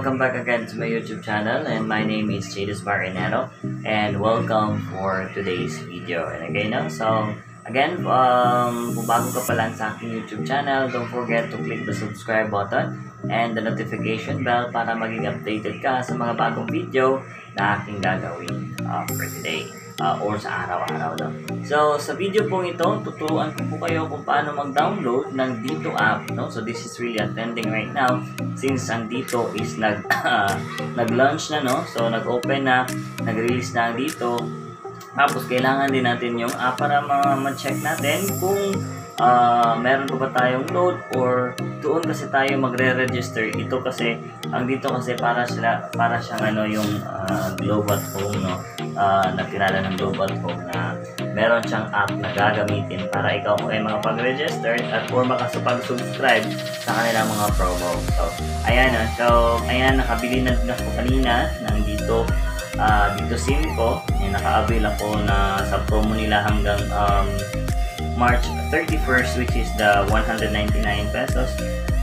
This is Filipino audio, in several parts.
welcome back again to my YouTube channel, and my name is Jadis Marinero, and welcome for today's video. And again, kung bago ka pa lang sa aking YouTube channel, don't forget to click the subscribe button and the notification bell para maging updated ka sa mga bagong video na aking gagawin for today. Or sa araw-araw. No? So, sa video pong ito, tuturuan ko po kayo kung paano mag-download ng Dito app. No? So, this is really trending right now since ang Dito is nag-launch na. No? So, nag-open na, nag-release na ang Dito. Tapos, kailangan din natin yung app para ma-check natin kung meron pa ba tayong load or doon kasi tayo magre-register. Ito kasi, ang Dito kasi para siyang yung Global Home, no? Nakilala ng Global Home na meron siyang app na gagamitin para ikaw ay makapag-register at or makasupag-subscribe sa kanilang mga promo. So, ayan, nakabili na ako kanina ng Dito SIM ko. Naka-avail ako na sa promo nila hanggang March 31st, which is the 199 pesos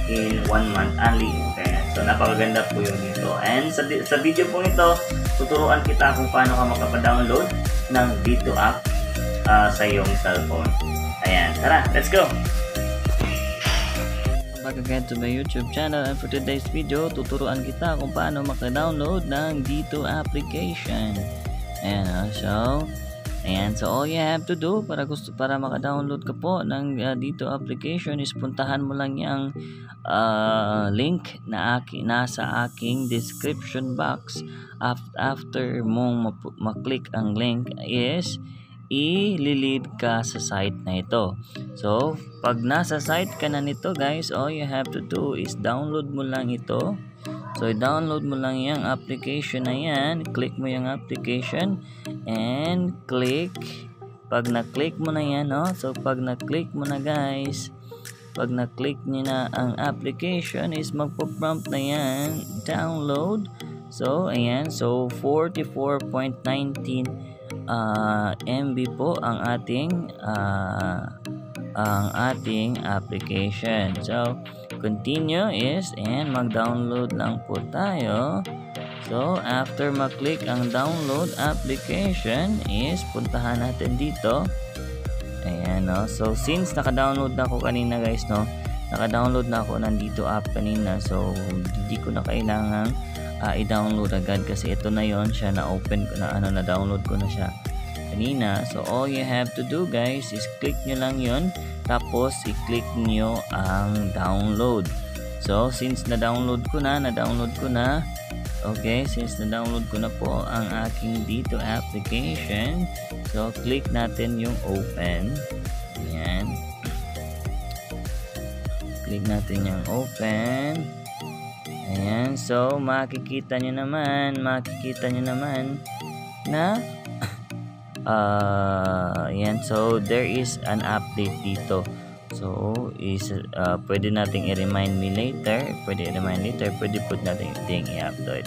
in 1 month only. Okay. So, napakaganda po yung dito. And sa video po ito, tuturuan kita kung paano ka makapa-download ng Dito app sa iyong cellphone. Ayan, tara, let's go! Back again to my YouTube channel, and for today's video, tuturuan kita kung paano maka-download ng Dito application. Ayan, so all you have to do para maka-download ka po ng Dito application is puntahan mo lang yung link na nasa aking description box. After mong maklik ang link is i-lead ka sa site na ito. So, pag nasa site ka na nito guys, all you have to do is download mo lang ito. So, i-download mo lang yung application na yan. Click mo yung application and click. Pag na-click mo na yan, no? So, pag na-click mo na guys, pag na-click nyo na ang application is magpo-prompt na yan, download. So, ayan. So, 44.19 MB po ang ating application. So, continue is and mag-download lang po tayo. So, after mag-click ang download application is puntahan natin dito. Ayan, no? So, since naka-download na ako kanina guys, no? Naka-download na ako ng Dito app kanina. So, hindi ko na kailangan i-download agad kasi ito na yon siya na-open ko na na-download ko na siya kanina. So, all you have to do guys is click nyo lang yon, tapos i-click nyo ang download. So, since na-download ko na, okay, since na-download ko na po ang aking Dito application, so, click natin yung open. Ayan. Click natin yung open. Ayan. So, makikita nyo naman na ayan. So, there is an update dito. So, pwede nating i-remind me later. Pwede po natin i-upload.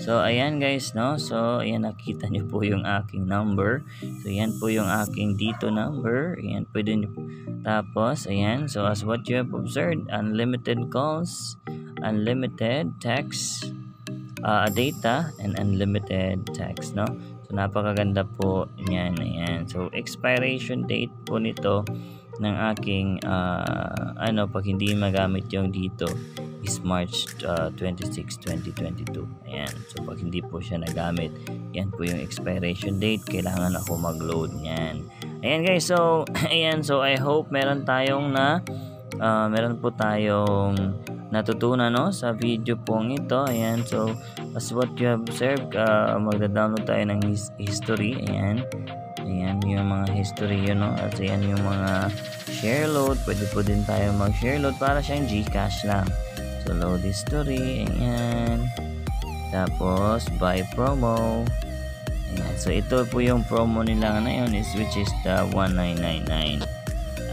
So, ayan guys, no? So, ayan, nakita nyo po yung aking number. So, ayan po yung aking Dito number. Ayan, pwede nyo. Tapos, ayan. So, as what you have observed, unlimited calls, unlimited text, data, and unlimited text, no? So, napakaganda po yan. Ayan. So, expiration date po nito ng aking pag hindi magamit yung Dito is March 26, 2022. Ayan. So, pag hindi po siya nagamit, yan po yung expiration date. Kailangan ako mag-load yan. Ayan guys. So, ayan. So, I hope meron po tayong natutunan, no, sa video pong ito. Ayan. So, as what you have observed, magda-download tayo ng history. Ayan. Ayan yung mga history yun, no? At ayan yung mga share load. Pwede po din tayo mag-share load para siyang Gcash lang. So, load history. Ayan. Tapos, buy promo. Ayan. So, ito po yung promo nila ngayon which is the 1999.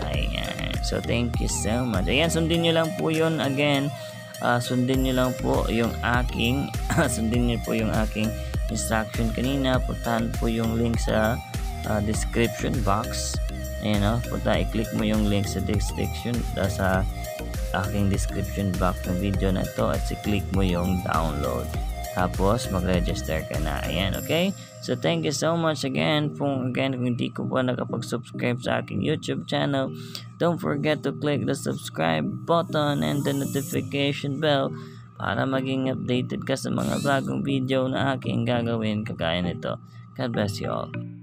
Ayan. So, thank you so much. Ayan, sundin nyo lang po yun. Again, sundin nyo lang po yung aking instruction kanina. Puntahan po yung link sa description box. Ayan, i-click mo yung link sa description sa aking description box ng video na to at click mo yung download. Tapos mag-register ka na. Ayan, okay? So thank you so much again. Kung hindi ko pa nakapag-subscribe sa aking YouTube channel, don't forget to click the subscribe button and the notification bell para maging updated ka sa mga bagong video na aking gagawin kagaya nito. God bless you all.